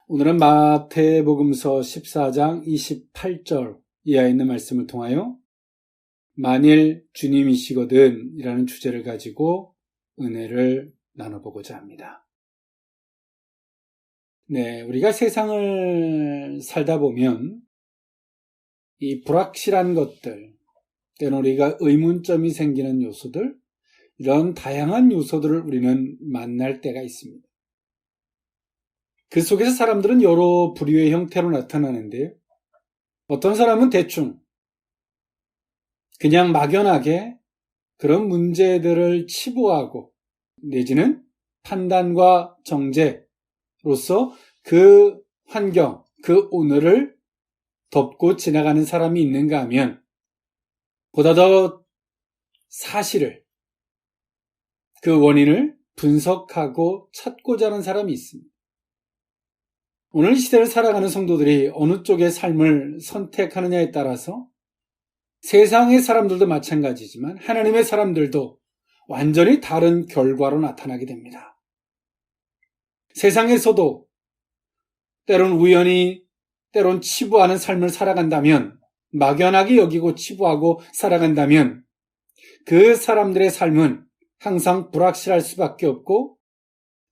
오늘은 마태복음서 14장 28절 이하에 있는 말씀을 통하여 만일 주님이시거든 이라는 주제를 가지고 은혜를 나눠보고자 합니다. 네, 우리가 세상을 살다 보면 이 불확실한 것들, 때는 우리가 의문점이 생기는 요소들, 이런 다양한 요소들을 우리는 만날 때가 있습니다. 그 속에서 사람들은 여러 부류의 형태로 나타나는데요. 어떤 사람은 대충 그냥 막연하게 그런 문제들을 치부하고 내지는 판단과 정죄로서 그 환경, 그 오늘을 덮고 지나가는 사람이 있는가 하면 보다 더 사실을, 그 원인을 분석하고 찾고자 하는 사람이 있습니다. 오늘 이 시대를 살아가는 성도들이 어느 쪽의 삶을 선택하느냐에 따라서 세상의 사람들도 마찬가지지만 하나님의 사람들도 완전히 다른 결과로 나타나게 됩니다. 세상에서도 때론 우연히, 때론 치부하는 삶을 살아간다면, 막연하게 여기고 치부하고 살아간다면 그 사람들의 삶은 항상 불확실할 수밖에 없고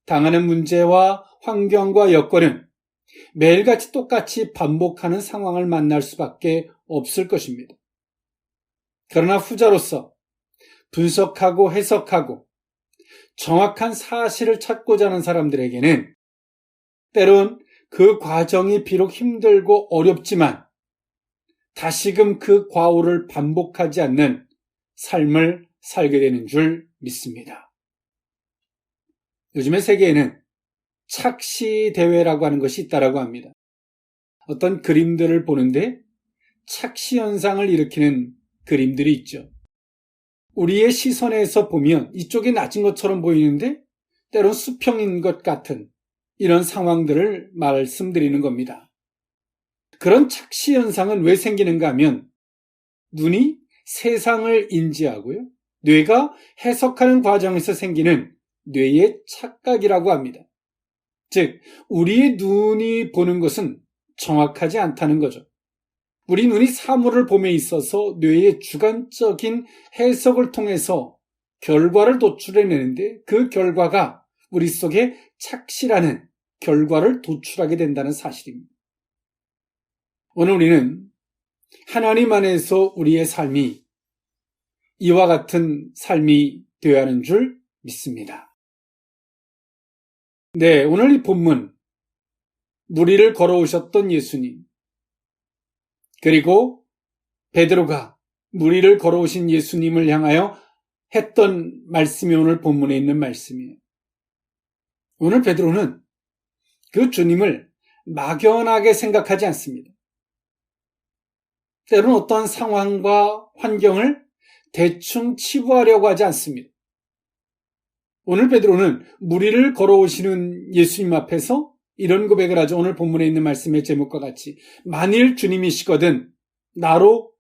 당하는 문제와 환경과 여건은 매일같이 똑같이 반복하는 상황을 만날 수밖에 없을 것입니다. 그러나 후자로서 분석하고 해석하고 정확한 사실을 찾고자 하는 사람들에게는 때론 그 과정이 비록 힘들고 어렵지만 다시금 그 과오를 반복하지 않는 삶을 살게 되는 줄 믿습니다. 요즘의 세계에는 착시대회라고 하는 것이 있다고 합니다. 어떤 그림들을 보는데 착시 현상을 일으키는 그림들이 있죠. 우리의 시선에서 보면 이쪽이 낮은 것처럼 보이는데 때론 수평인 것 같은 이런 상황들을 말씀드리는 겁니다. 그런 착시 현상은 왜 생기는가 하면 눈이 세상을 인지하고요. 뇌가 해석하는 과정에서 생기는 뇌의 착각이라고 합니다. 즉, 우리의 눈이 보는 것은 정확하지 않다는 거죠. 우리 눈이 사물을 봄에 있어서 뇌의 주관적인 해석을 통해서 결과를 도출해내는데 그 결과가 우리 속에 착시라는 결과를 도출하게 된다는 사실입니다. 오늘 우리는 하나님 안에서 우리의 삶이 이와 같은 삶이 되어야 하는 줄 믿습니다. 네, 오늘 이 본문, 무리를 걸어오셨던 예수님, 그리고 베드로가 무리를 걸어오신 예수님을 향하여 했던 말씀이 오늘 본문에 있는 말씀이에요. 오늘 베드로는 그 주님을 막연하게 생각하지 않습니다. 때로는 어떤 상황과 환경을 대충 치부하려고 하지 않습니다. 오늘 베드로는 무리를 걸어오시는 예수님 앞에서 이런 고백을 하죠. 오늘 본문에 있는 말씀의 제목과 같이 만일 주님이시거든 나로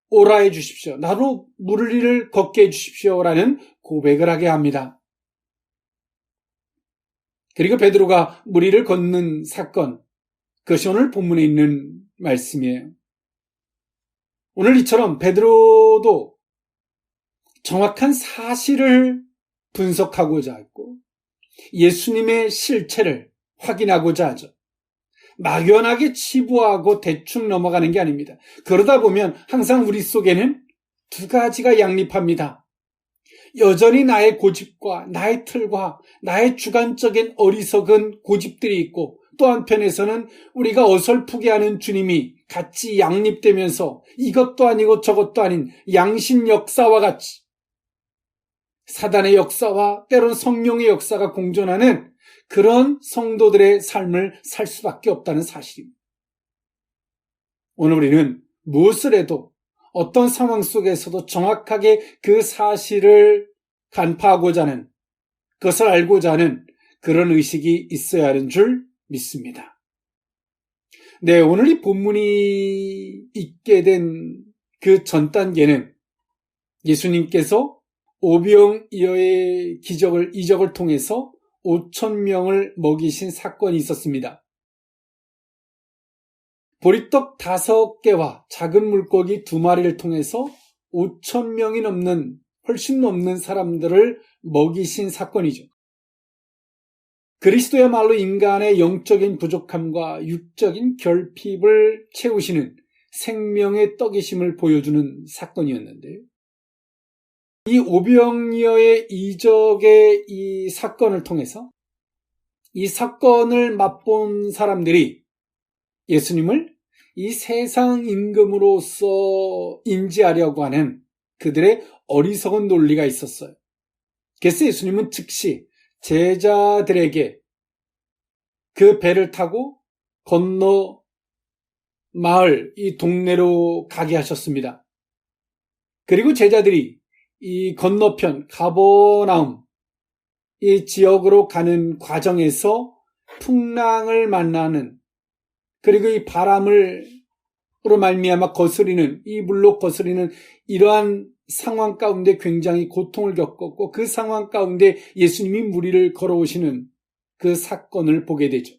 오라 해 주십시오. 나로 무리를 걷게 해 주십시오라는 고백을 하게 합니다. 그리고 베드로가 무리를 걷는 사건, 그것이 오늘 본문에 있는 말씀이에요. 오늘 이처럼 베드로도 정확한 사실을 분석하고자 했고 예수님의 실체를 확인하고자 하죠. 막연하게 치부하고 대충 넘어가는 게 아닙니다. 그러다 보면 항상 우리 속에는 두 가지가 양립합니다. 여전히 나의 고집과 나의 틀과 나의 주관적인 어리석은 고집들이 있고 또 한편에서는 우리가 어설프게 하는 주님이 같이 양립되면서 이것도 아니고 저것도 아닌 양심 역사와 같이 사단의 역사와 때론 성령의 역사가 공존하는 그런 성도들의 삶을 살 수밖에 없다는 사실입니다. 오늘 우리는 무엇을 해도 어떤 상황 속에서도 정확하게 그 사실을 간파하고자 하는, 그것을 알고자 하는 그런 의식이 있어야 하는 줄 믿습니다. 네, 오늘 이 본문이 있게 된 그 전 단계는 예수님께서 오병이어의 이적을 통해서 5,000명을 먹이신 사건이 있었습니다. 보리떡 5개와 작은 물고기 2마리를 통해서 5,000명이 넘는, 훨씬 넘는 사람들을 먹이신 사건이죠. 그리스도야말로 인간의 영적인 부족함과 육적인 결핍을 채우시는 생명의 떡이심을 보여주는 사건이었는데요. 이 오병이어의 이적의 이 사건을 통해서 이 사건을 맛본 사람들이 예수님을 이 세상 임금으로서 인지하려고 하는 그들의 어리석은 논리가 있었어요. 그래서 예수님은 즉시 제자들에게 그 배를 타고 건너 마을, 이 동네로 가게 하셨습니다. 그리고 제자들이 이 건너편 가버나움 이 지역으로 가는 과정에서 풍랑을 만나는, 그리고 이 바람으로 말미암아 거스리는, 이 물로 거스리는 이러한 상황 가운데 굉장히 고통을 겪었고, 그 상황 가운데 예수님이 물 위를 걸어오시는 그 사건을 보게 되죠.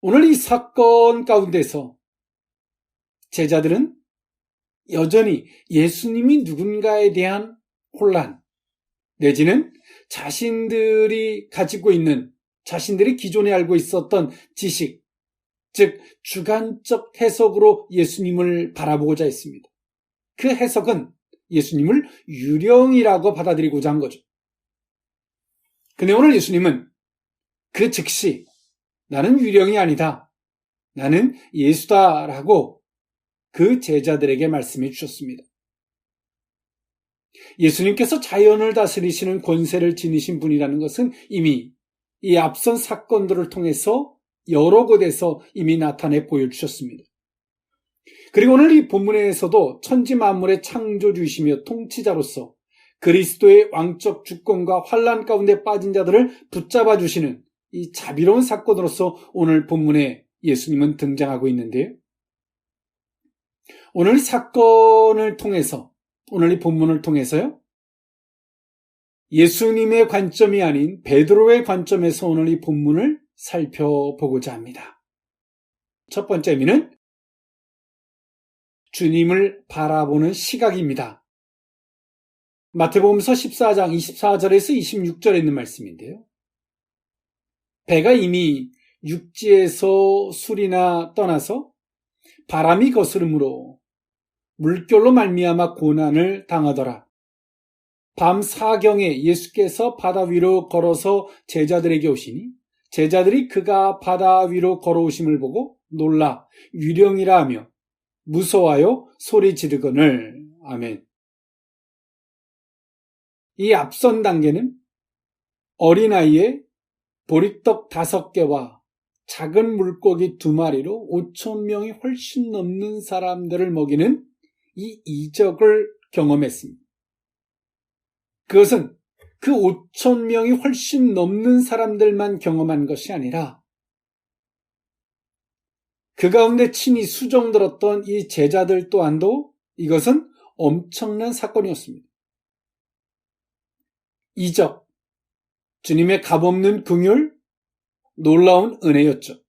오늘 이 사건 가운데서 제자들은 여전히 예수님이 누군가에 대한 혼란, 내지는 자신들이 가지고 있는, 자신들이 기존에 알고 있었던 지식, 즉 주관적 해석으로 예수님을 바라보고자 했습니다. 그 해석은 예수님을 유령이라고 받아들이고자 한 거죠. 근데 오늘 예수님은 그 즉시 나는 유령이 아니다, 나는 예수다라고 그 제자들에게 말씀해 주셨습니다. 예수님께서 자연을 다스리시는 권세를 지니신 분이라는 것은 이미 이 앞선 사건들을 통해서 여러 곳에서 이미 나타내 보여주셨습니다. 그리고 오늘 이 본문에서도 천지 만물의 창조주이시며 통치자로서 그리스도의 왕적 주권과 환난 가운데 빠진 자들을 붙잡아 주시는 이 자비로운 사건으로서 오늘 본문에 예수님은 등장하고 있는데요. 오늘 사건을 통해서, 오늘 이 본문을 통해서요, 예수님의 관점이 아닌 베드로의 관점에서 오늘 이 본문을 살펴보고자 합니다. 첫 번째 의미는 주님을 바라보는 시각입니다. 마태복음서 14장 24절에서 26절에 있는 말씀인데요. 배가 이미 육지에서 술이나 떠나서 바람이 거스름으로 물결로 말미암아 고난을 당하더라. 밤 사경에 예수께서 바다 위로 걸어서 제자들에게 오시니 제자들이 그가 바다 위로 걸어오심을 보고 놀라 유령이라 하며 무서워하여 소리 지르거늘. 아멘. 이 앞선 단계는 어린아이의 보리떡 5개와 작은 물고기 2마리로 5,000명이 훨씬 넘는 사람들을 먹이는 이 이적을 경험했습니다. 그것은 그 5,000명이 훨씬 넘는 사람들만 경험한 것이 아니라 그 가운데 친히 수종들었던 이 제자들 또한도 이것은 엄청난 사건이었습니다. 이적, 주님의 값없는 긍휼, 놀라운 은혜였죠.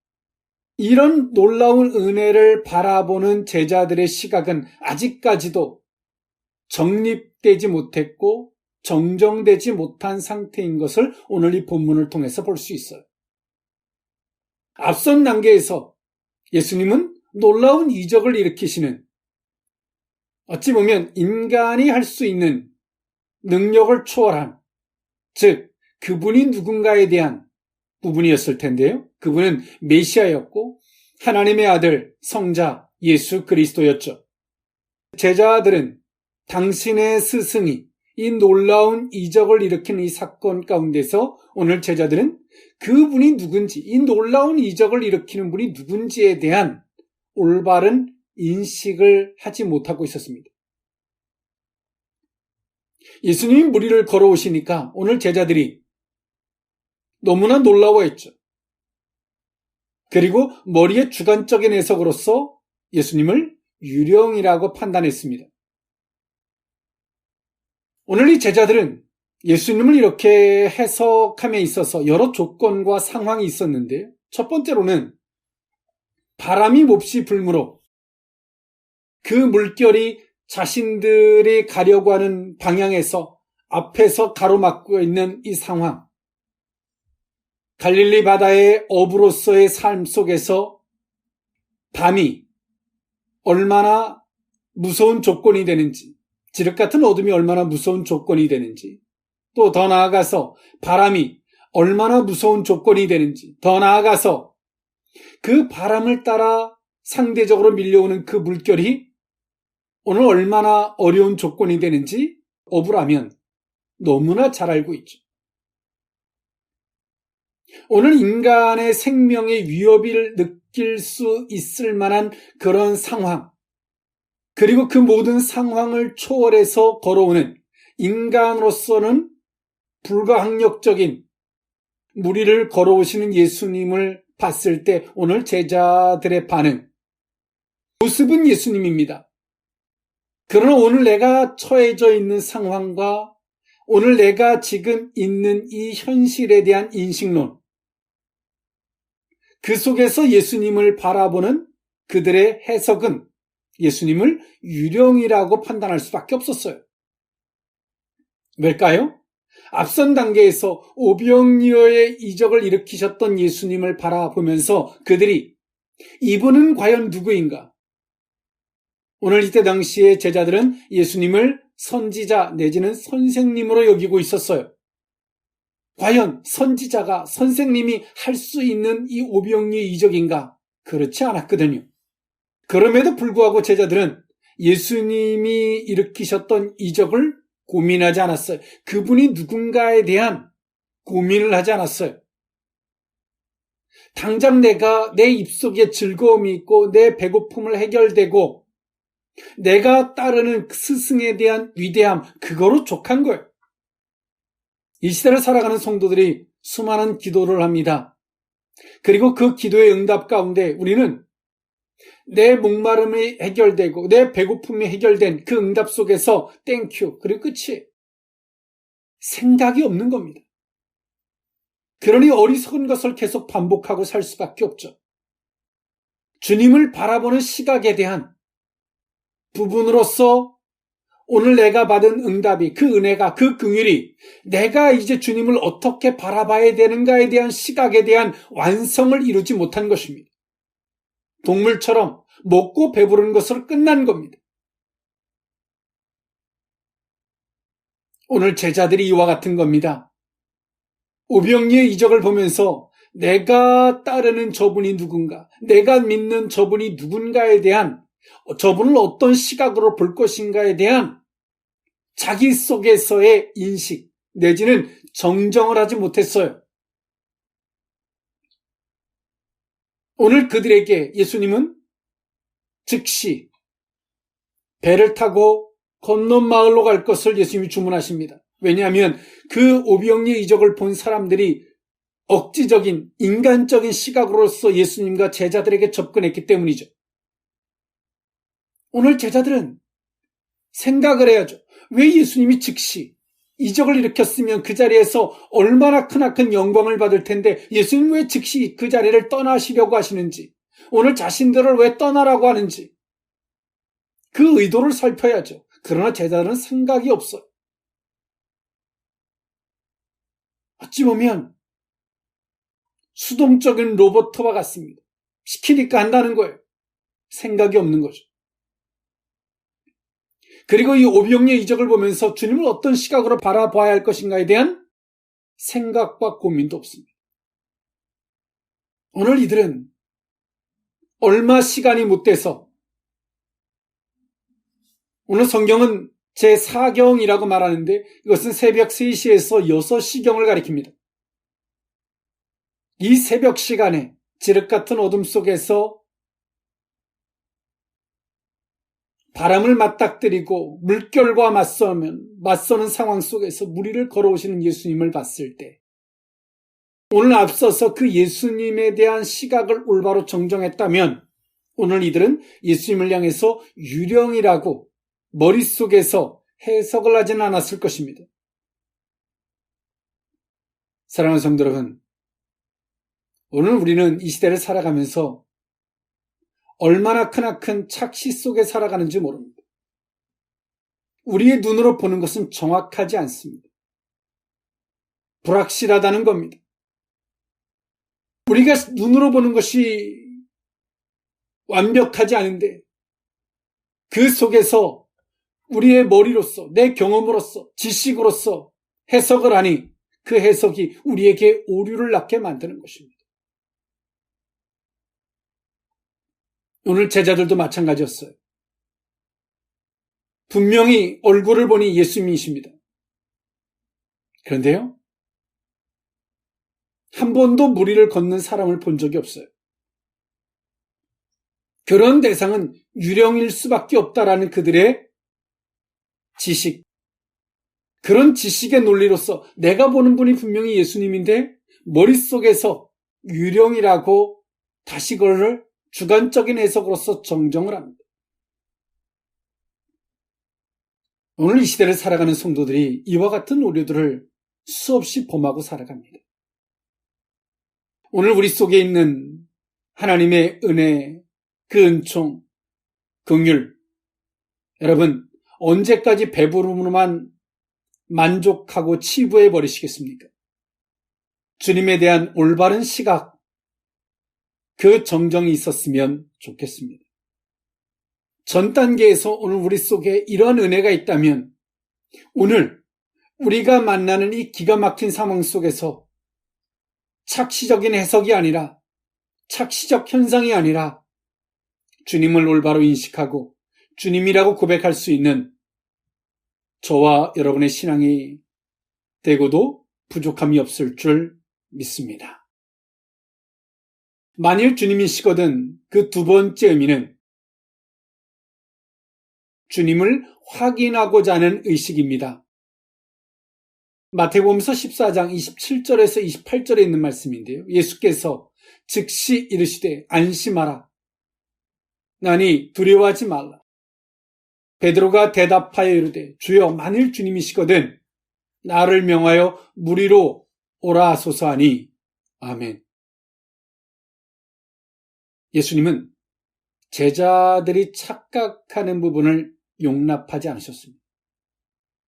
이런 놀라운 은혜를 바라보는 제자들의 시각은 아직까지도 정립되지 못했고 정정되지 못한 상태인 것을 오늘 이 본문을 통해서 볼 수 있어요. 앞선 단계에서 예수님은 놀라운 이적을 일으키시는, 어찌 보면 인간이 할 수 있는 능력을 초월한, 즉 그분이 누군가에 대한 부분이었을 텐데요. 그분은 메시아였고 하나님의 아들 성자 예수 그리스도였죠. 제자들은 당신의 스승이 이 놀라운 이적을 일으킨 이 사건 가운데서 오늘 제자들은 그분이 누군지, 이 놀라운 이적을 일으키는 분이 누군지에 대한 올바른 인식을 하지 못하고 있었습니다. 예수님이 물 위를 걸어오시니까 오늘 제자들이 너무나 놀라워했죠. 그리고 머리의 주관적인 해석으로서 예수님을 유령이라고 판단했습니다. 오늘 이 제자들은 예수님을 이렇게 해석함에 있어서 여러 조건과 상황이 있었는데, 첫 번째로는 바람이 몹시 불므로 그 물결이 자신들이 가려고 하는 방향에서 앞에서 가로막고 있는 이 상황. 갈릴리 바다의 어부로서의 삶 속에서 밤이 얼마나 무서운 조건이 되는지, 지륵 같은 어둠이 얼마나 무서운 조건이 되는지, 또 더 나아가서 바람이 얼마나 무서운 조건이 되는지, 더 나아가서 그 바람을 따라 상대적으로 밀려오는 그 물결이 오늘 얼마나 어려운 조건이 되는지 어부라면 너무나 잘 알고 있죠. 오늘 인간의 생명의 위협을 느낄 수 있을 만한 그런 상황, 그리고 그 모든 상황을 초월해서 걸어오는 인간으로서는 불가항력적인 무리를 걸어오시는 예수님을 봤을 때 오늘 제자들의 반응, 모습은 예수님입니다. 그러나 오늘 내가 처해져 있는 상황과 오늘 내가 지금 있는 이 현실에 대한 인식론, 그 속에서 예수님을 바라보는 그들의 해석은 예수님을 유령이라고 판단할 수밖에 없었어요. 왜일까요? 앞선 단계에서 오병이어의 이적을 일으키셨던 예수님을 바라보면서 그들이 이분은 과연 누구인가? 오늘 이때 당시에 제자들은 예수님을 선지자 내지는 선생님으로 여기고 있었어요. 과연 선지자가 선생님이 할 수 있는 이 오병이어 이적인가? 그렇지 않았거든요. 그럼에도 불구하고 제자들은 예수님이 일으키셨던 이적을 고민하지 않았어요. 그분이 누군가에 대한 고민을 하지 않았어요. 당장 내가 내 입속에 즐거움이 있고 내 배고픔을 해결되고 내가 따르는 스승에 대한 위대함, 그거로 족한 거예요. 이 시대를 살아가는 성도들이 수많은 기도를 합니다. 그리고 그 기도의 응답 가운데 우리는 내 목마름이 해결되고 내 배고픔이 해결된 그 응답 속에서 땡큐, 그리고 끝이 생각이 없는 겁니다. 그러니 어리석은 것을 계속 반복하고 살 수밖에 없죠. 주님을 바라보는 시각에 대한 부분으로서 오늘 내가 받은 응답이, 그 은혜가, 그 긍휼이 내가 이제 주님을 어떻게 바라봐야 되는가에 대한 시각에 대한 완성을 이루지 못한 것입니다. 동물처럼 먹고 배부른 것으로 끝난 겁니다. 오늘 제자들이 이와 같은 겁니다. 오병이의 이적을 보면서 내가 따르는 저분이 누군가, 내가 믿는 저분이 누군가에 대한, 저분을 어떤 시각으로 볼 것인가에 대한 자기 속에서의 인식 내지는 정정을 하지 못했어요. 오늘 그들에게 예수님은 즉시 배를 타고 건넌 마을로 갈 것을 예수님이 주문하십니다. 왜냐하면 그 오병이의 이적을 본 사람들이 억지적인 인간적인 시각으로서 예수님과 제자들에게 접근했기 때문이죠. 오늘 제자들은 생각을 해야죠. 왜 예수님이 즉시 이적을 일으켰으면 그 자리에서 얼마나 크나큰 영광을 받을 텐데 예수님 왜 즉시 그 자리를 떠나시려고 하시는지, 오늘 자신들을 왜 떠나라고 하는지 그 의도를 살펴야죠. 그러나 제자들은 생각이 없어요. 어찌 보면 수동적인 로봇과 같습니다. 시키니까 한다는 거예요. 생각이 없는 거죠. 그리고 이 오병이의 이적을 보면서 주님을 어떤 시각으로 바라봐야 할 것인가에 대한 생각과 고민도 없습니다. 오늘 이들은 얼마 시간이 못 돼서, 오늘 성경은 제4경이라고 말하는데 이것은 새벽 3시에서 6시경을 가리킵니다. 이 새벽 시간에 지륵 같은 어둠 속에서 바람을 맞닥뜨리고 물결과 맞서는 상황 속에서 무리를 걸어오시는 예수님을 봤을 때, 오늘 앞서서 그 예수님에 대한 시각을 올바로 정정했다면 오늘 이들은 예수님을 향해서 유령이라고 머릿속에서 해석을 하지는 않았을 것입니다. 사랑하는 성도 여러분, 오늘 우리는 이 시대를 살아가면서 얼마나 크나큰 착시 속에 살아가는지 모릅니다. 우리의 눈으로 보는 것은 정확하지 않습니다. 불확실하다는 겁니다. 우리가 눈으로 보는 것이 완벽하지 않은데 그 속에서 우리의 머리로서, 내 경험으로서, 지식으로서 해석을 하니 그 해석이 우리에게 오류를 낳게 만드는 것입니다. 오늘 제자들도 마찬가지였어요. 분명히 얼굴을 보니 예수님이십니다. 그런데요, 한 번도 무리를 걷는 사람을 본 적이 없어요. 그런 대상은 유령일 수밖에 없다라는 그들의 지식, 그런 지식의 논리로서 내가 보는 분이 분명히 예수님인데 머릿속에서 유령이라고 다시 그걸 주관적인 해석으로서 정정을 합니다. 오늘 이 시대를 살아가는 성도들이 이와 같은 오류들을 수없이 범하고 살아갑니다. 오늘 우리 속에 있는 하나님의 은혜, 그 은총, 긍휼, 여러분 언제까지 배부름으로만 만족하고 치부해 버리시겠습니까? 주님에 대한 올바른 시각, 그 정정이 있었으면 좋겠습니다. 전 단계에서 오늘 우리 속에 이러한 은혜가 있다면 오늘 우리가 만나는 이 기가 막힌 상황 속에서 착시적인 해석이 아니라, 착시적 현상이 아니라 주님을 올바로 인식하고 주님이라고 고백할 수 있는 저와 여러분의 신앙이 되고도 부족함이 없을 줄 믿습니다. 만일 주님이시거든 그 두 번째 의미는 주님을 확인하고자 하는 의식입니다. 마태복음서 14장 27절에서 28절에 있는 말씀인데요. 예수께서 즉시 이르시되 안심하라. 나니 두려워하지 말라. 베드로가 대답하여 이르되 주여 만일 주님이시거든 나를 명하여 무리로 오라 하소서 하니 아멘. 예수님은 제자들이 착각하는 부분을 용납하지 않으셨습니다.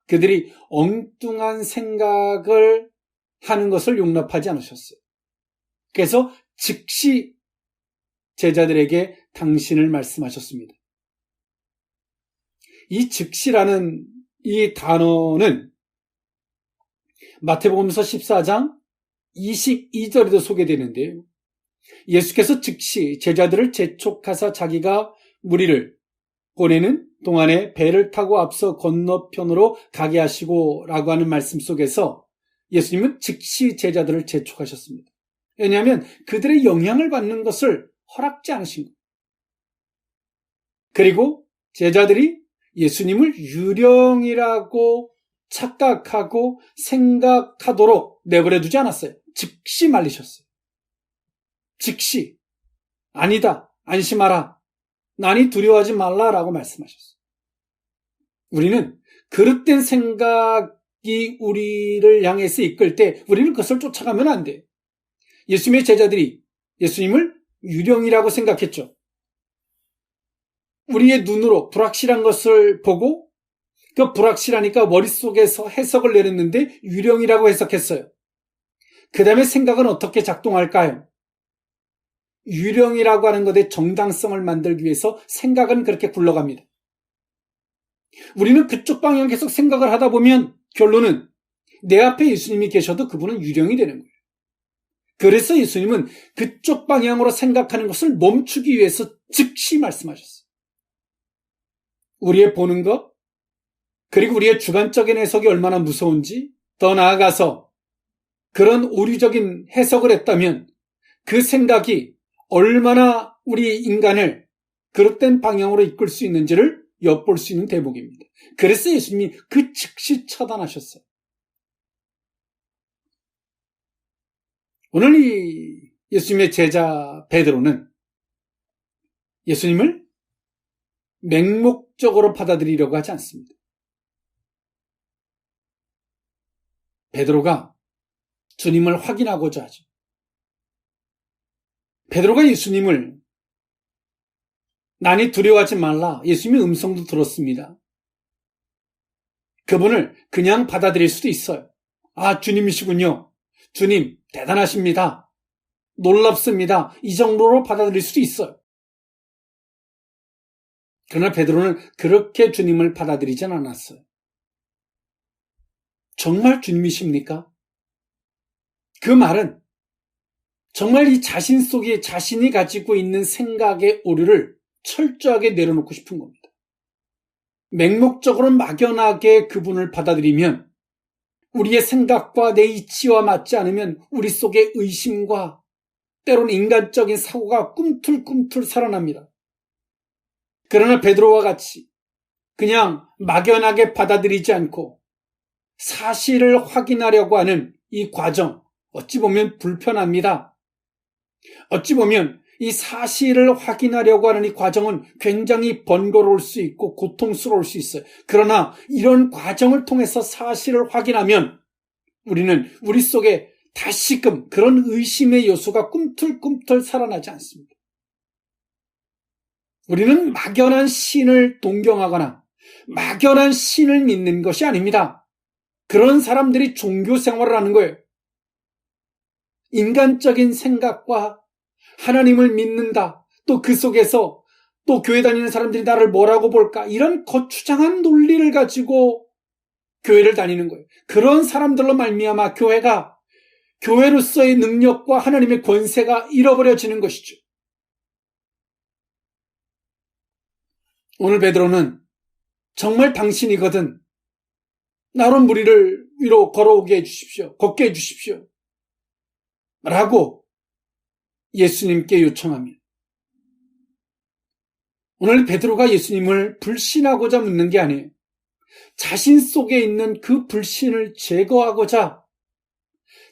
그들이 엉뚱한 생각을 하는 것을 용납하지 않으셨어요. 그래서 즉시 제자들에게 당신을 말씀하셨습니다. 이 즉시라는 이 단어는 마태복음서 14장 22절에도 소개되는데요. 예수께서 즉시 제자들을 재촉하사 자기가 무리를 보내는 동안에 배를 타고 앞서 건너편으로 가게 하시고 라고 하는 말씀 속에서 예수님은 즉시 제자들을 재촉하셨습니다. 왜냐하면 그들의 영향을 받는 것을 허락지 않으신 거예요. 그리고 제자들이 예수님을 유령이라고 착각하고 생각하도록 내버려 두지 않았어요. 즉시 말리셨어요. 즉시 아니다, 안심하라, 나니 두려워하지 말라라고 말씀하셨어요. 우리는 그릇된 생각이 우리를 향해서 이끌 때 우리는 그것을 쫓아가면 안 돼요. 예수님의 제자들이 예수님을 유령이라고 생각했죠. 우리의 눈으로 불확실한 것을 보고 그 불확실하니까 머릿속에서 해석을 내렸는데 유령이라고 해석했어요. 그 다음에 생각은 어떻게 작동할까요? 유령이라고 하는 것의 정당성을 만들기 위해서 생각은 그렇게 굴러갑니다. 우리는 그쪽 방향 계속 생각을 하다 보면 결론은 내 앞에 예수님이 계셔도 그분은 유령이 되는 거예요. 그래서 예수님은 그쪽 방향으로 생각하는 것을 멈추기 위해서 즉시 말씀하셨어요. 우리의 보는 것, 그리고 우리의 주관적인 해석이 얼마나 무서운지, 더 나아가서 그런 오류적인 해석을 했다면 그 생각이 얼마나 우리 인간을 그릇된 방향으로 이끌 수 있는지를 엿볼 수 있는 대목입니다. 그래서 예수님이 그 즉시 처단하셨어요. 오늘 이 예수님의 제자 베드로는 예수님을 맹목적으로 받아들이려고 하지 않습니다. 베드로가 주님을 확인하고자 하죠. 베드로가 예수님을 나니 두려워하지 말라. 예수님의 음성도 들었습니다. 그분을 그냥 받아들일 수도 있어요. 아, 주님이시군요. 주님, 대단하십니다. 놀랍습니다. 이 정도로 받아들일 수도 있어요. 그러나 베드로는 그렇게 주님을 받아들이진 않았어요. 정말 주님이십니까? 그 말은 정말 이 자신 속에 자신이 가지고 있는 생각의 오류를 철저하게 내려놓고 싶은 겁니다. 맹목적으로 막연하게 그분을 받아들이면 우리의 생각과 내 이치와 맞지 않으면 우리 속에 의심과 때로는 인간적인 사고가 꿈틀꿈틀 살아납니다. 그러나 베드로와 같이 그냥 막연하게 받아들이지 않고 사실을 확인하려고 하는 이 과정, 어찌 보면 불편합니다. 어찌 보면 이 사실을 확인하려고 하는 이 과정은 굉장히 번거로울 수 있고 고통스러울 수 있어요. 그러나 이런 과정을 통해서 사실을 확인하면 우리는 우리 속에 다시금 그런 의심의 요소가 꿈틀꿈틀 살아나지 않습니다. 우리는 막연한 신을 동경하거나 막연한 신을 믿는 것이 아닙니다. 그런 사람들이 종교 생활을 하는 거예요. 인간적인 생각과 하나님을 믿는다. 또 그 속에서 또 교회 다니는 사람들이 나를 뭐라고 볼까? 이런 거추장한 논리를 가지고 교회를 다니는 거예요. 그런 사람들로 말미암아 교회가 교회로서의 능력과 하나님의 권세가 잃어버려지는 것이죠. 오늘 베드로는 정말 당신이거든 나로 무리를 위로 걸어오게 해주십시오. 걷게 해주십시오. 라고 예수님께 요청합니다. 오늘 베드로가 예수님을 불신하고자 묻는 게 아니에요. 자신 속에 있는 그 불신을 제거하고자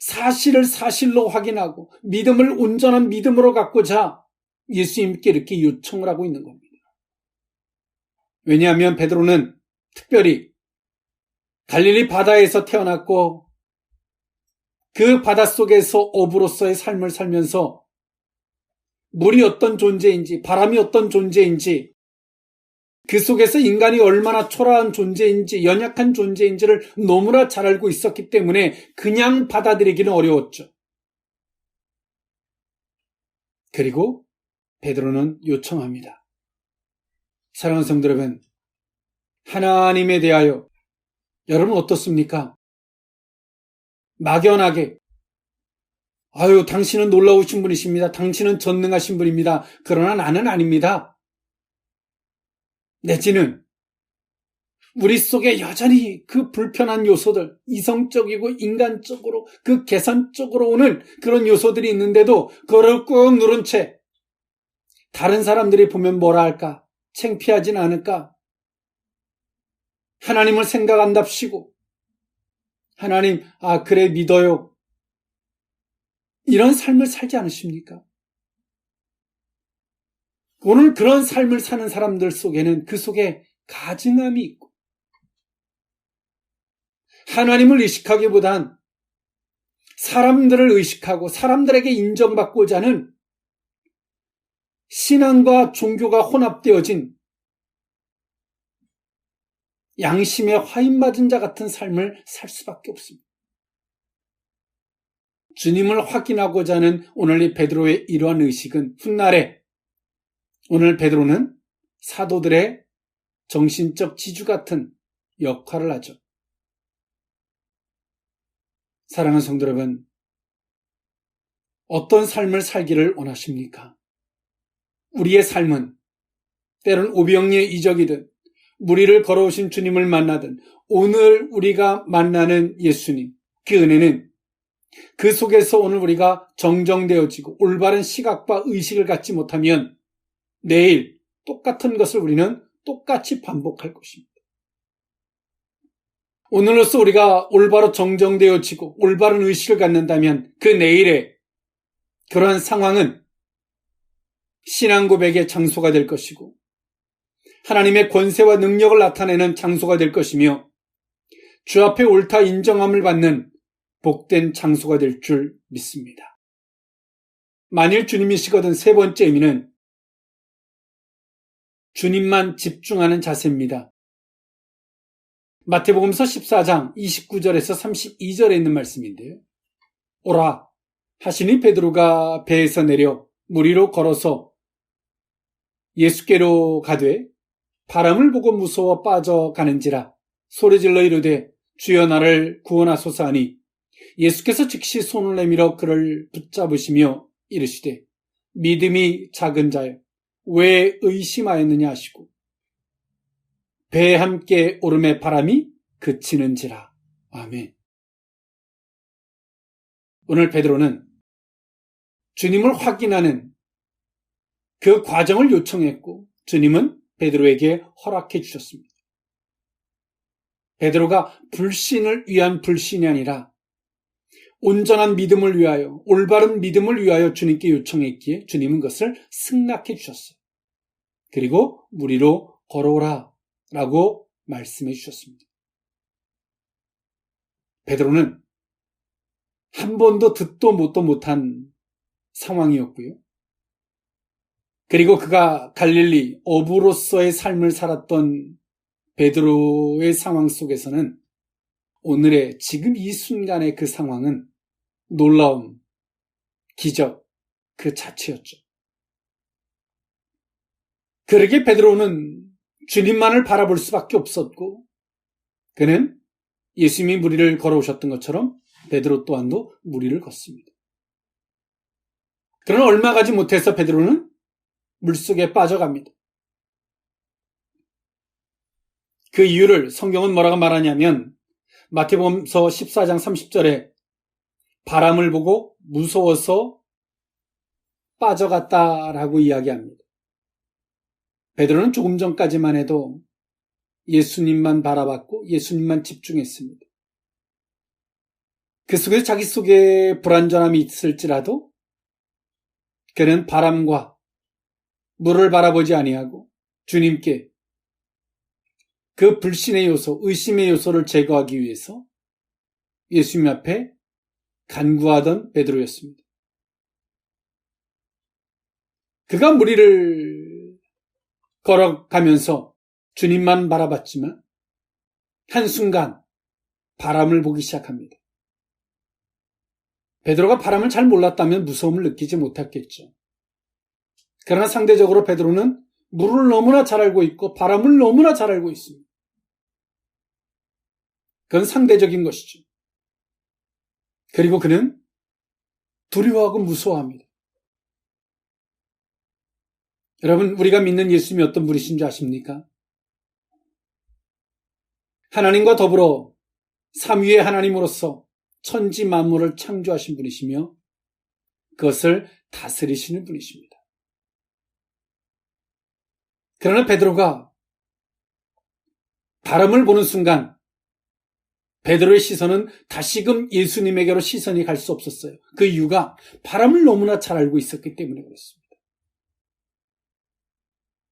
사실을 사실로 확인하고 믿음을 온전한 믿음으로 갖고자 예수님께 이렇게 요청을 하고 있는 겁니다. 왜냐하면 베드로는 특별히 갈릴리 바다에서 태어났고 그 바닷속에서 어부로서의 삶을 살면서 물이 어떤 존재인지 바람이 어떤 존재인지 그 속에서 인간이 얼마나 초라한 존재인지 연약한 존재인지를 너무나 잘 알고 있었기 때문에 그냥 받아들이기는 어려웠죠. 그리고 베드로는 요청합니다. 사랑하는 성도 여러분, 하나님에 대하여 여러분 어떻습니까? 막연하게 아유, 당신은 놀라우신 분이십니다. 당신은 전능하신 분입니다. 그러나 나는 아닙니다. 내지는 우리 속에 여전히 그 불편한 요소들, 이성적이고 인간적으로 그 계산적으로 오는 그런 요소들이 있는데도 그걸 꾹 누른 채 다른 사람들이 보면 뭐라 할까? 창피하진 않을까? 하나님을 생각한답시고 하나님, 그래 믿어요. 이런 삶을 살지 않으십니까? 오늘 그런 삶을 사는 사람들 속에는 그 속에 가증함이 있고 하나님을 의식하기보단 사람들을 의식하고 사람들에게 인정받고자 하는 신앙과 종교가 혼합되어진 양심에 화인맞은 자 같은 삶을 살 수밖에 없습니다. 주님을 확인하고자 하는 오늘 이 베드로의 이러한 의식은 훗날에 오늘 베드로는 사도들의 정신적 지주 같은 역할을 하죠. 사랑하는 성도 여러분, 어떤 삶을 살기를 원하십니까? 우리의 삶은 때론 오병이의 이적이든 무리를 걸어오신 주님을 만나든 오늘 우리가 만나는 예수님, 그 은혜는 그 속에서 오늘 우리가 정정되어지고 올바른 시각과 의식을 갖지 못하면 내일 똑같은 것을 우리는 똑같이 반복할 것입니다. 오늘로써 우리가 올바로 정정되어지고 올바른 의식을 갖는다면 그 내일에 그러한 상황은 신앙 고백의 장소가 될 것이고 하나님의 권세와 능력을 나타내는 장소가 될 것이며 주 앞에 옳다 인정함을 받는 복된 장소가 될 줄 믿습니다. 만일 주님이시거든 세 번째 의미는 주님만 집중하는 자세입니다. 마태복음서 14장 29절에서 32절에 있는 말씀인데요. 오라 하시니 베드로가 배에서 내려 물 위로 걸어서 예수께로 가되 바람을 보고 무서워 빠져가는지라 소리질러 이르되 주여 나를 구원하소서 하니 예수께서 즉시 손을 내밀어 그를 붙잡으시며 이르시되 믿음이 작은 자여 왜 의심하였느냐 하시고 배에 함께 오름에 바람이 그치는지라. 아멘. 오늘 베드로는 주님을 확인하는 그 과정을 요청했고 주님은 베드로에게 허락해 주셨습니다. 베드로가 불신을 위한 불신이 아니라 온전한 믿음을 위하여, 올바른 믿음을 위하여 주님께 요청했기에 주님은 그것을 승낙해 주셨어요. 그리고 물 위로 걸어오라 라고 말씀해 주셨습니다. 베드로는 한 번도 듣도 묻도 못한 상황이었고요. 그리고 그가 갈릴리 어부로서의 삶을 살았던 베드로의 상황 속에서는 오늘의 지금 이 순간의 그 상황은 놀라움, 기적 그 자체였죠. 그러게 베드로는 주님만을 바라볼 수밖에 없었고 그는 예수님이 물 위를 걸어오셨던 것처럼 베드로 또한도 물 위를 걷습니다. 그러나 얼마 가지 못해서 베드로는 물속에 빠져갑니다. 그 이유를 성경은 뭐라고 말하냐면 마태복음서 14장 30절에 바람을 보고 무서워서 빠져갔다라고 이야기합니다. 베드로는 조금 전까지만 해도 예수님만 바라봤고 예수님만 집중했습니다. 그 속에서 자기 속에 불완전함이 있을지라도 그는 바람과 물을 바라보지 아니하고 주님께 그 불신의 요소, 의심의 요소를 제거하기 위해서 예수님 앞에 간구하던 베드로였습니다. 그가 물 위를 걸어가면서 주님만 바라봤지만 한순간 바람을 보기 시작합니다. 베드로가 바람을 잘 몰랐다면 무서움을 느끼지 못했겠죠. 그러나 상대적으로 베드로는 물을 너무나 잘 알고 있고 바람을 너무나 잘 알고 있습니다. 그건 상대적인 것이죠. 그리고 그는 두려워하고 무서워합니다. 여러분, 우리가 믿는 예수님이 어떤 분이신지 아십니까? 하나님과 더불어 삼위의 하나님으로서 천지 만물을 창조하신 분이시며 그것을 다스리시는 분이십니다. 그러나 베드로가 바람을 보는 순간 베드로의 시선은 다시금 예수님에게로 시선이 갈 수 없었어요. 그 이유가 바람을 너무나 잘 알고 있었기 때문에 그렇습니다.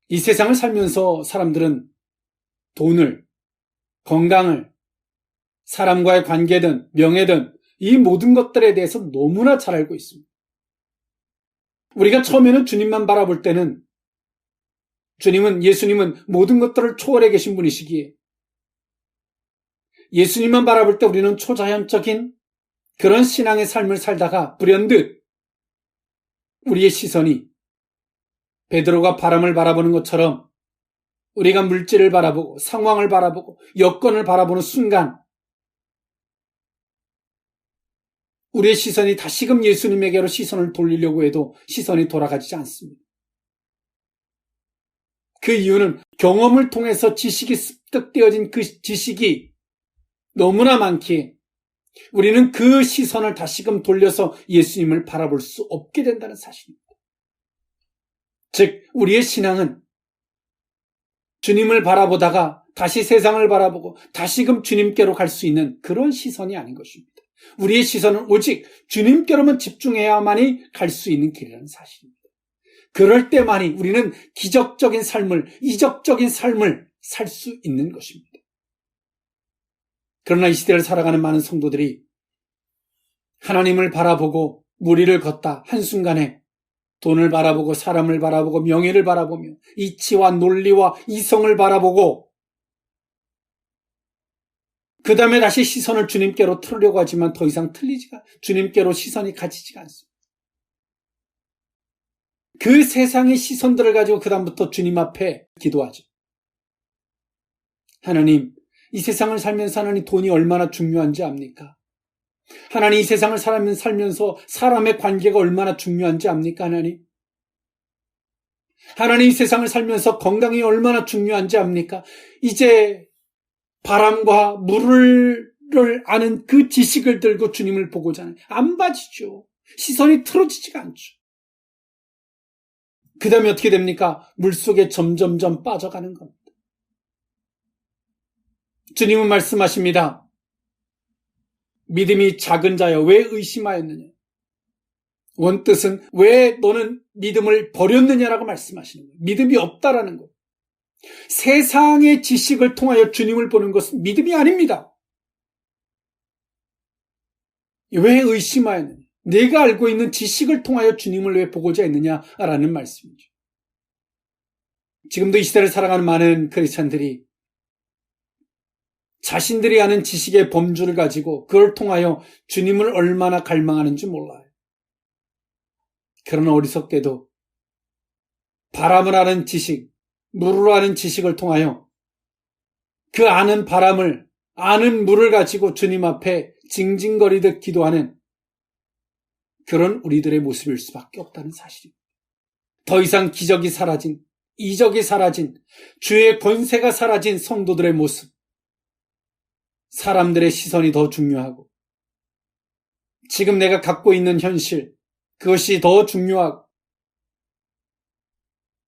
이 세상을 살면서 사람들은 돈을, 건강을, 사람과의 관계든 명예든 이 모든 것들에 대해서 너무나 잘 알고 있습니다. 우리가 처음에는 주님만 바라볼 때는 예수님은 모든 것들을 초월해 계신 분이시기에 예수님만 바라볼 때 우리는 초자연적인 그런 신앙의 삶을 살다가 불현듯 우리의 시선이 베드로가 바람을 바라보는 것처럼 우리가 물질을 바라보고 상황을 바라보고 여건을 바라보는 순간 우리의 시선이 다시금 예수님에게로 시선을 돌리려고 해도 시선이 돌아가지 않습니다. 그 이유는 경험을 통해서 지식이 습득되어진 그 지식이 너무나 많기에 우리는 그 시선을 다시금 돌려서 예수님을 바라볼 수 없게 된다는 사실입니다. 즉 우리의 신앙은 주님을 바라보다가 다시 세상을 바라보고 다시금 주님께로 갈 수 있는 그런 시선이 아닌 것입니다. 우리의 시선은 오직 주님께로만 집중해야만이 갈 수 있는 길이라는 사실입니다. 그럴 때만이 우리는 기적적인 삶을, 이적적인 삶을 살 수 있는 것입니다. 그러나 이 시대를 살아가는 많은 성도들이 하나님을 바라보고 물 위를 걷다 한순간에 돈을 바라보고 사람을 바라보고 명예를 바라보며 이치와 논리와 이성을 바라보고 그 다음에 다시 시선을 주님께로 틀으려고 하지만 더 이상 주님께로 시선이 가지지가 않습니다. 그 세상의 시선들을 가지고 그 다음부터 주님 앞에 기도하죠. 하나님, 이 세상을 살면서 하나님 돈이 얼마나 중요한지 압니까? 하나님, 이 세상을 살면서 사람의 관계가 얼마나 중요한지 압니까? 하나님, 이 세상을 살면서 건강이 얼마나 중요한지 압니까? 이제 바람과 물을 아는 그 지식을 들고 주님을 보고자 하는, 안 봐지죠. 시선이 틀어지지가 않죠. 그 다음에 어떻게 됩니까? 물속에 점점점 빠져가는 겁니다. 주님은 말씀하십니다. 믿음이 작은 자여 왜 의심하였느냐? 원뜻은 왜 너는 믿음을 버렸느냐라고 말씀하시는 거예요. 믿음이 없다라는 거예요. 세상의 지식을 통하여 주님을 보는 것은 믿음이 아닙니다. 왜 의심하였느냐? 내가 알고 있는 지식을 통하여 주님을 왜 보고자 했느냐라는 말씀이죠. 지금도 이 시대를 살아가는 많은 크리스찬들이 자신들이 아는 지식의 범주를 가지고 그걸 통하여 주님을 얼마나 갈망하는지 몰라요. 그러나 어리석게도 바람을 아는 지식, 물을 아는 지식을 통하여 그 아는 바람을, 아는 물을 가지고 주님 앞에 징징거리듯 기도하는 그런 우리들의 모습일 수밖에 없다는 사실입니다. 더 이상 기적이 사라진, 이적이 사라진, 주의 권세가 사라진 성도들의 모습, 사람들의 시선이 더 중요하고 지금 내가 갖고 있는 현실, 그것이 더 중요하고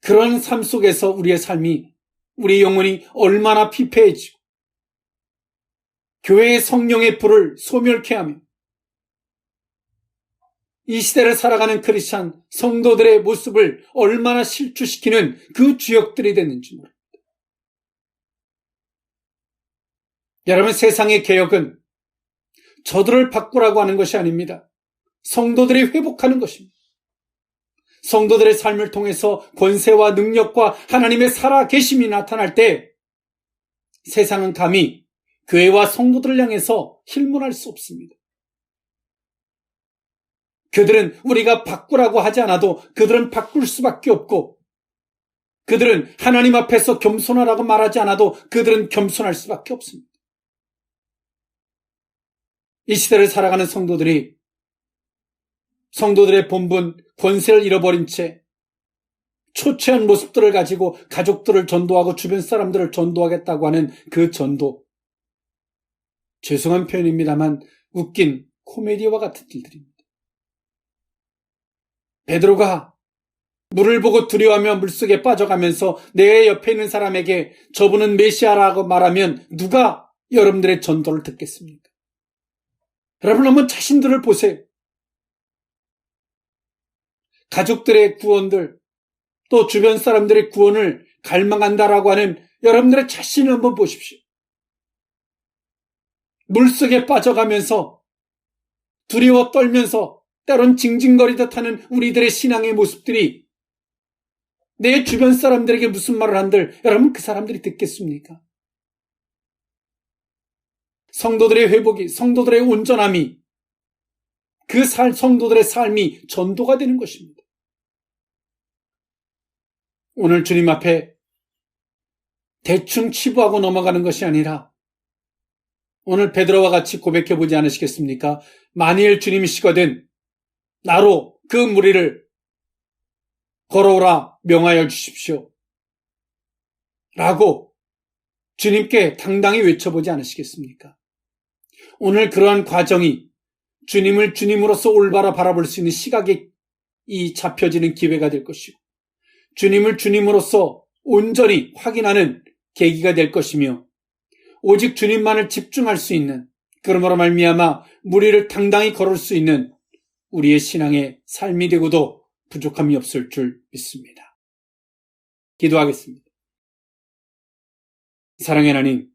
그런 삶 속에서 우리의 삶이, 우리 영혼이 얼마나 피폐해지고 교회의 성령의 불을 소멸케 하며 이 시대를 살아가는 크리스찬 성도들의 모습을 얼마나 실추시키는 그 주역들이 됐는지 모릅니다. 여러분, 세상의 개혁은 저들을 바꾸라고 하는 것이 아닙니다. 성도들이 회복하는 것입니다. 성도들의 삶을 통해서 권세와 능력과 하나님의 살아계심이 나타날 때 세상은 감히 교회와 성도들을 향해서 힐문할 수 없습니다. 그들은 우리가 바꾸라고 하지 않아도 그들은 바꿀 수밖에 없고 그들은 하나님 앞에서 겸손하라고 말하지 않아도 그들은 겸손할 수밖에 없습니다. 이 시대를 살아가는 성도들의 본분, 권세를 잃어버린 채 초췌한 모습들을 가지고 가족들을 전도하고 주변 사람들을 전도하겠다고 하는 그 전도. 죄송한 표현입니다만 웃긴 코미디와 같은 일들입니다. 베드로가 물을 보고 두려워하며 물속에 빠져가면서 내 옆에 있는 사람에게 저분은 메시아라고 말하면 누가 여러분들의 전도를 듣겠습니까? 여러분, 한번 자신들을 보세요. 가족들의 구원들, 또 주변 사람들의 구원을 갈망한다라고 하는 여러분들의 자신을 한번 보십시오. 물속에 빠져가면서 두려워 떨면서 때론 징징거리듯 하는 우리들의 신앙의 모습들이 내 주변 사람들에게 무슨 말을 한들 여러분 그 사람들이 듣겠습니까? 성도들의 회복이, 성도들의 온전함이, 그 성도들의 삶이 전도가 되는 것입니다. 오늘 주님 앞에 대충 치부하고 넘어가는 것이 아니라 오늘 베드로와 같이 고백해보지 않으시겠습니까? 만일 주님이시거든 나로 그 무리를 걸어오라 명하여 주십시오. 라고 주님께 당당히 외쳐보지 않으시겠습니까? 오늘 그러한 과정이 주님을 주님으로서 올바로 바라볼 수 있는 시각이 잡혀지는 기회가 될 것이고 주님을 주님으로서 온전히 확인하는 계기가 될 것이며 오직 주님만을 집중할 수 있는, 그러므로 말미암아 무리를 당당히 걸을 수 있는 우리의 신앙의 삶이 되고도 부족함이 없을 줄 믿습니다. 기도하겠습니다. 사랑의 하나님,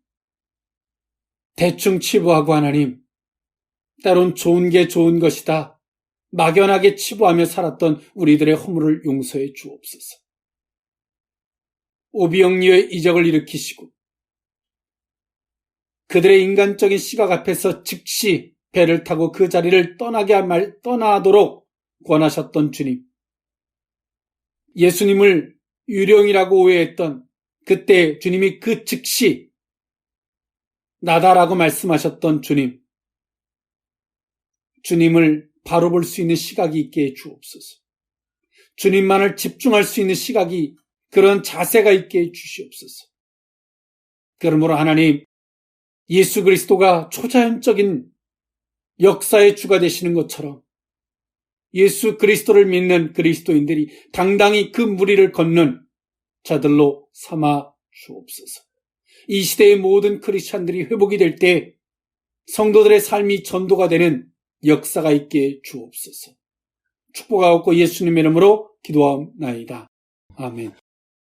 대충 치부하고 하나님, 때론 좋은 게 좋은 것이다, 막연하게 치부하며 살았던 우리들의 허물을 용서해 주옵소서. 오비영리의 이적을 일으키시고 그들의 인간적인 시각 앞에서 즉시 배를 타고 그 자리를 떠나도록 권하셨던 주님. 예수님을 유령이라고 오해했던 그때 주님이 그 즉시 나다라고 말씀하셨던 주님. 주님을 바로 볼 수 있는 시각이 있게 해 주옵소서. 주님만을 집중할 수 있는 시각이, 그런 자세가 있게 해 주시옵소서. 그러므로 하나님, 예수 그리스도가 초자연적인 역사의 주가 되시는 것처럼 예수 그리스도를 믿는 그리스도인들이 당당히 그 무리를 걷는 자들로 삼아 주옵소서. 이 시대의 모든 크리스찬들이 회복이 될 때 성도들의 삶이 전도가 되는 역사가 있게 주옵소서. 축복하옵고 예수님의 이름으로 기도하옵나이다. 아멘.